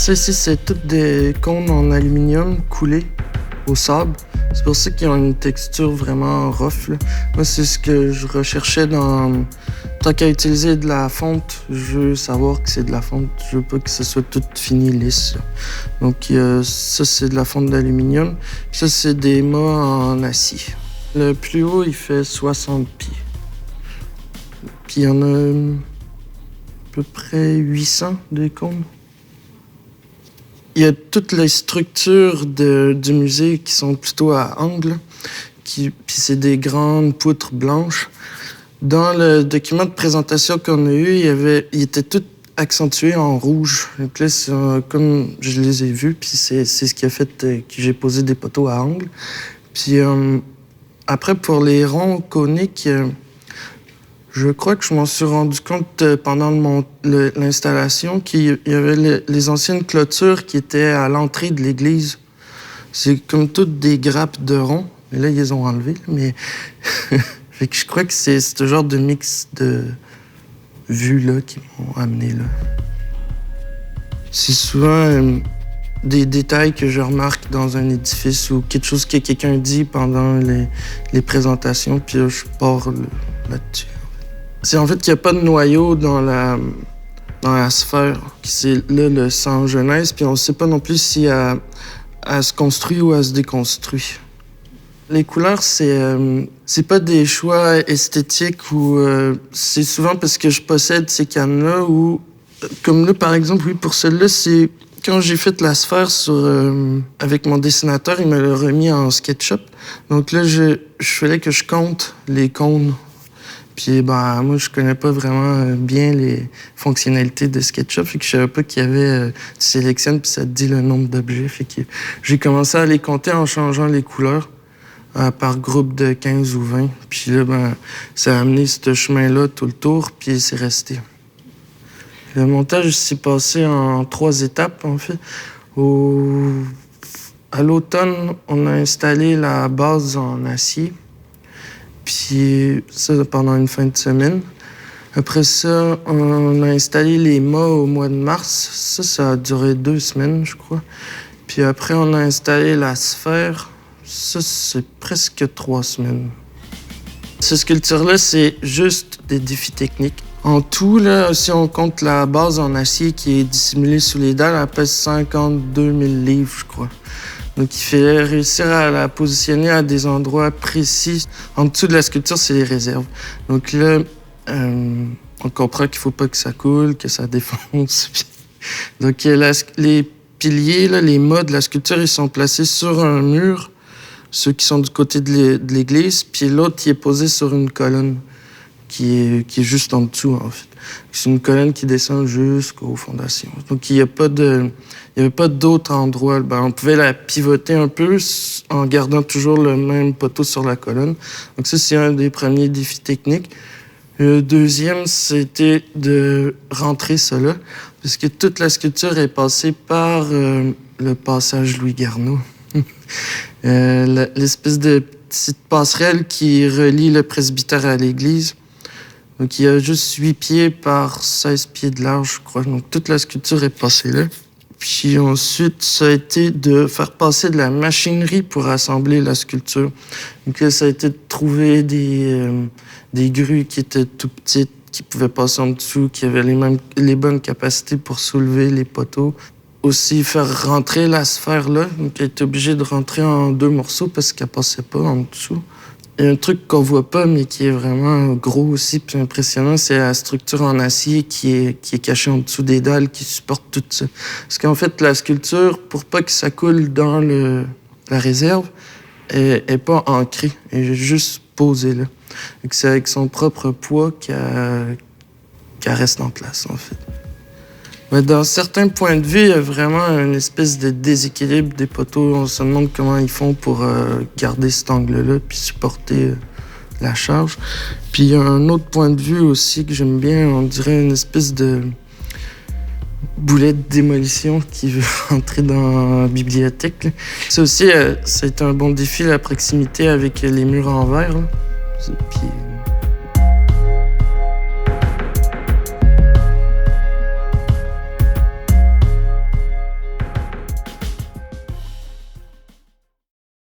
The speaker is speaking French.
Ça ici, c'est toutes des cônes en aluminium coulés au sable. C'est pour ça qu'ils ont une texture vraiment rough, là. Moi, c'est ce que je recherchais dans... Tant qu'à utiliser de la fonte, je veux savoir que c'est de la fonte. Je veux pas que ce soit tout fini lisse, là. Donc ça, c'est de la fonte d'aluminium. Ça, c'est des mâts en acier. Le plus haut, il fait 60 pieds. Puis il y en a à peu près 800 des cônes. Il y a toutes les structures du musée qui sont plutôt à angle, puis c'est des grandes poutres blanches. Dans le document de présentation qu'on a eu, il était tout accentué en rouge. Donc là, comme je les ai vus, puis c'est ce qui a fait que j'ai posé des poteaux à angle. Puis après, pour les ronds coniques, je crois que je m'en suis rendu compte pendant l'installation qu'il y avait les anciennes clôtures qui étaient à l'entrée de l'église. C'est comme toutes des grappes de ronds. Mais là, ils les ont enlevées. Mais fait que je crois que c'est ce genre de mix de vues-là qui m'ont amené là. C'est souvent des détails que je remarque dans un édifice ou quelque chose que quelqu'un dit pendant les présentations, puis là, je pars là-dessus. C'est en fait qu'il n'y a pas de noyau dans la sphère. C'est là le sang Genèse, puis on ne sait pas non plus si elle se construit ou elle se déconstruit. Les couleurs, c'est pas des choix esthétiques ou c'est souvent parce que je possède ces cannes-là ou comme là par exemple, oui, pour celle-là, c'est quand j'ai fait la sphère avec mon dessinateur, il me l'a remis en SketchUp. Donc là, je fallait que je compte les cônes. Puis, moi, je connais pas vraiment bien les fonctionnalités de SketchUp, fait que je savais pas qu'il y avait... tu sélectionnes, puis ça te dit le nombre d'objets. Fait que j'ai commencé à les compter en changeant les couleurs par groupe de 15 ou 20. Puis là, ça a amené ce chemin-là tout le tour, puis c'est resté. Le montage s'est passé en 3 étapes, en fait. À l'automne, on a installé la base en acier. Puis ça, pendant une fin de semaine. Après ça, on a installé les mâts au mois de mars. Ça a duré 2 semaines, je crois. Puis après, on a installé la sphère. Ça, c'est presque 3 semaines. Ces sculptures-là, c'est juste des défis techniques. En tout, là, si on compte la base en acier qui est dissimulée sous les dalles, elle pèse 52 000 livres, je crois. Donc, il fallait réussir à la positionner à des endroits précis. En dessous de la sculpture, c'est les réserves. Donc là, on comprend qu'il ne faut pas que ça coule, que ça défonce. Donc, les piliers, là, les mâts de la sculpture, ils sont placés sur un mur, ceux qui sont du côté de l'église, puis l'autre, il est posé sur une colonne qui est juste en dessous, en fait. C'est une colonne qui descend jusqu'aux fondations. Donc, il n'y avait pas d'autre endroit. On pouvait la pivoter un peu en gardant toujours le même poteau sur la colonne. Donc, ça, c'est un des premiers défis techniques. Le deuxième, c'était de rentrer ça là, parce que toute la sculpture est passée par le passage Louis Garneau. L'espèce de petite passerelle qui relie le presbytère à l'église. Donc, il y a juste 8 pieds par 16 pieds de large, je crois. Donc, toute la sculpture est passée là. Puis ensuite, ça a été de faire passer de la machinerie pour assembler la sculpture. Donc là, ça a été de trouver des grues qui étaient tout petites, qui pouvaient passer en dessous, qui avaient les bonnes capacités pour soulever les poteaux. Aussi, faire rentrer la sphère là. Donc, elle était obligée de rentrer en 2 morceaux parce qu'elle passait pas en dessous. Il y a un truc qu'on voit pas, mais qui est vraiment gros aussi, puis impressionnant, c'est la structure en acier qui est cachée en dessous des dalles, qui supporte tout ça. Parce qu'en fait, la sculpture, pour pas que ça coule dans la réserve, est pas ancrée, elle est juste posée là. Donc, c'est avec son propre poids qu'elle reste en place, en fait. Mais dans certains points de vue, il y a vraiment une espèce de déséquilibre des poteaux. On se demande comment ils font pour garder cet angle-là puis supporter la charge. Puis il y a un autre point de vue aussi que j'aime bien. On dirait une espèce de boulet de démolition qui veut rentrer dans la bibliothèque, là. Ça aussi, ça a été un bon défi, la proximité avec les murs en verre, là. Puis